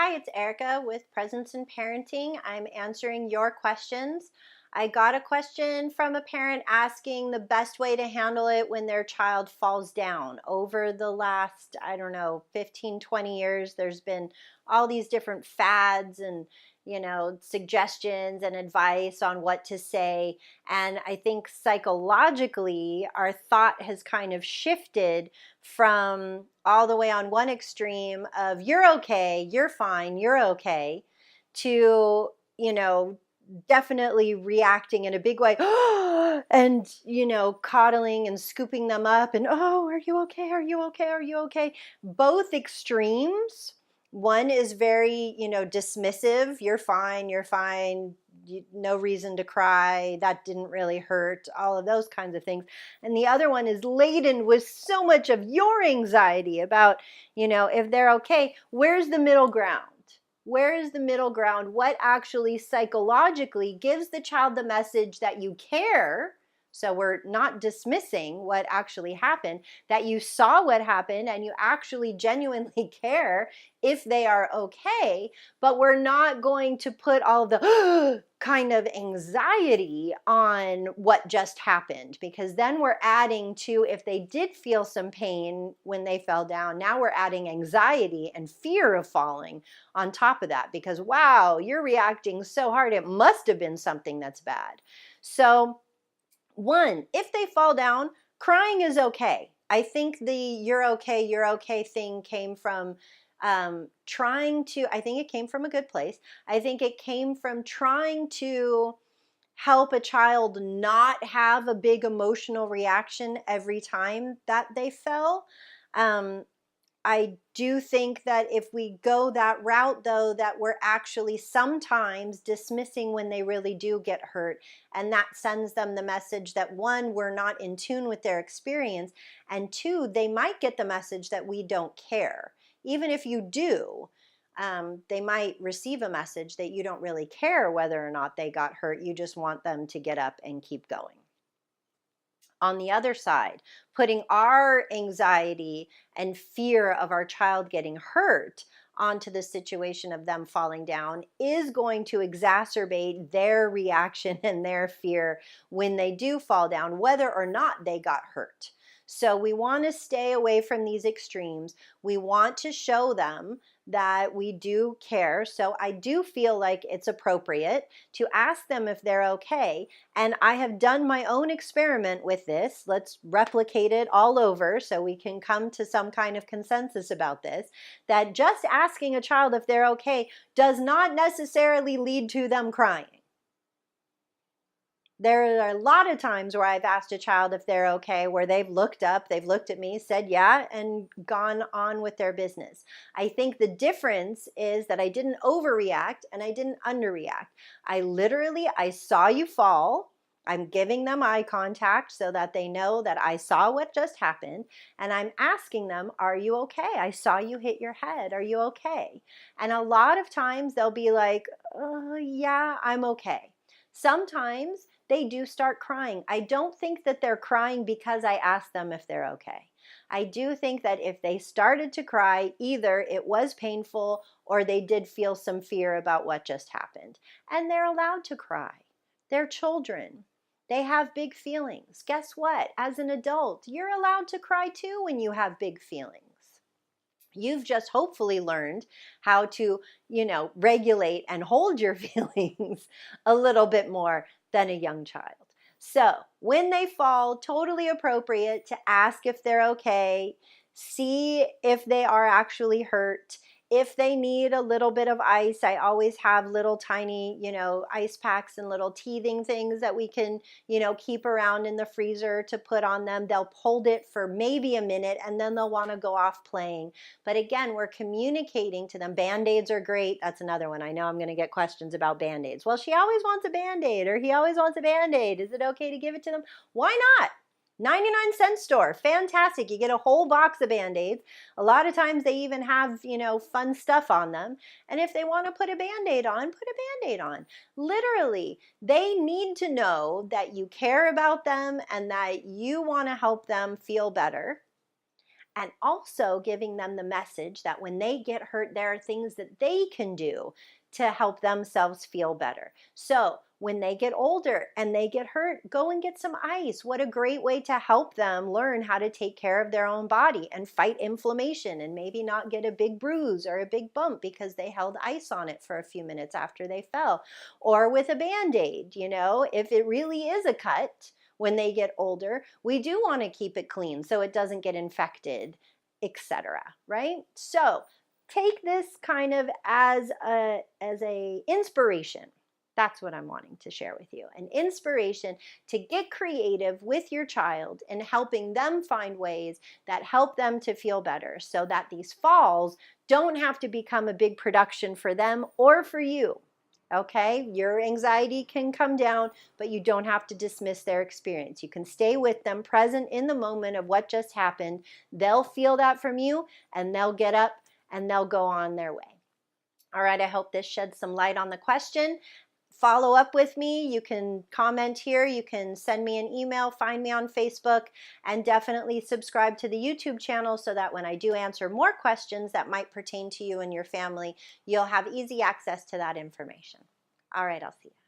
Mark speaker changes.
Speaker 1: Hi, it's Erica with Presence in Parenting. I'm answering your questions. I got a question from a parent asking the best way to handle it when their child falls down. Over the last, 15, 20 years, there's been all these different fads and suggestions and advice on what to say. And I think psychologically, our thought has kind of shifted from all the way on one extreme of you're okay, you're fine, you're okay, to, definitely reacting in a big way and, coddling and scooping them up and, oh, are you okay? Are you okay? Are you okay? Both extremes. One is very, dismissive. You're fine. You're fine. No reason to cry. That didn't really hurt. All of those kinds of things. And the other one is laden with so much of your anxiety about, if they're okay. Where's the middle ground? Where is the middle ground? What actually psychologically gives the child the message that you care? So we're not dismissing what actually happened, that you saw what happened and you actually genuinely care if they are okay, but we're not going to put all the kind of anxiety on what just happened, because then we're adding to, if they did feel some pain when they fell down, now we're adding anxiety and fear of falling on top of that, because wow, you're reacting so hard, it must have been something that's bad. So one, if they fall down, crying is okay. I think the you're okay thing came from I think it came from a good place. I think it came from trying to help a child not have a big emotional reaction every time that they fell. I do think that if we go that route, though, that we're actually sometimes dismissing when they really do get hurt. And that sends them the message that, one, we're not in tune with their experience, and two, they might get the message that we don't care. Even if you do, they might receive a message that you don't really care whether or not they got hurt. You just want them to get up and keep going. On the other side, putting our anxiety and fear of our child getting hurt onto the situation of them falling down is going to exacerbate their reaction and their fear when they do fall down, whether or not they got hurt. So we want to stay away from these extremes. We want to show them that we do care. So I do feel like it's appropriate to ask them if they're okay. And I have done my own experiment with this. Let's replicate it all over so we can come to some kind of consensus about this, that just asking a child if they're okay does not necessarily lead to them crying. There are a lot of times where I've asked a child if they're okay, where they've looked up, they've looked at me, said yeah, and gone on with their business. I think the difference is that I didn't overreact and I didn't underreact. I saw you fall. I'm giving them eye contact so that they know that I saw what just happened. And I'm asking them, are you okay? I saw you hit your head. Are you okay? And a lot of times they'll be like, yeah, I'm okay. Sometimes they do start crying. I don't think that they're crying because I asked them if they're okay. I do think that if they started to cry, either it was painful or they did feel some fear about what just happened. And they're allowed to cry. They're children. They have big feelings. Guess what? As an adult, you're allowed to cry too when you have big feelings. You've just hopefully learned how to, regulate and hold your feelings a little bit more than a young child. So when they fall, totally appropriate to ask if they're okay, see if they are actually hurt. If they need a little bit of ice, I always have little tiny, ice packs and little teething things that we can, keep around in the freezer to put on them. They'll hold it for maybe a minute and then they'll want to go off playing. But again, we're communicating to them. Band-Aids are great. That's another one. I know I'm going to get questions about Band-Aids. Well, she always wants a Band-Aid, or he always wants a Band-Aid. Is it okay to give it to them? Why not? 99-cent store, fantastic. You get a whole box of Band-Aids. A lot of times they even have, fun stuff on them. And if they want to put a Band-Aid on, put a Band-Aid on. Literally, they need to know that you care about them and that you want to help them feel better. and also giving them the message that when they get hurt, there are things that they can do to help themselves feel better. So when they get older and they get hurt, go and get some ice. What a great way to help them learn how to take care of their own body and fight inflammation, and maybe not get a big bruise or a big bump because they held ice on it for a few minutes after they fell. Or with a Band-Aid, if it really is a cut when they get older, we do want to keep it clean so it doesn't get infected, etc. Right? So take this kind of as a inspiration. That's what I'm wanting to share with you. An inspiration to get creative with your child in helping them find ways that help them to feel better, so that these falls don't have to become a big production for them or for you. Okay, your anxiety can come down, but you don't have to dismiss their experience. You can stay with them, present in the moment of what just happened. They'll feel that from you, and they'll get up and they'll go on their way. All right, I hope this sheds some light on the question. Follow up with me. You can comment here. You can send me an email, find me on Facebook, and definitely subscribe to the YouTube channel so that when I do answer more questions that might pertain to you and your family, you'll have easy access to that information. All right, I'll see you.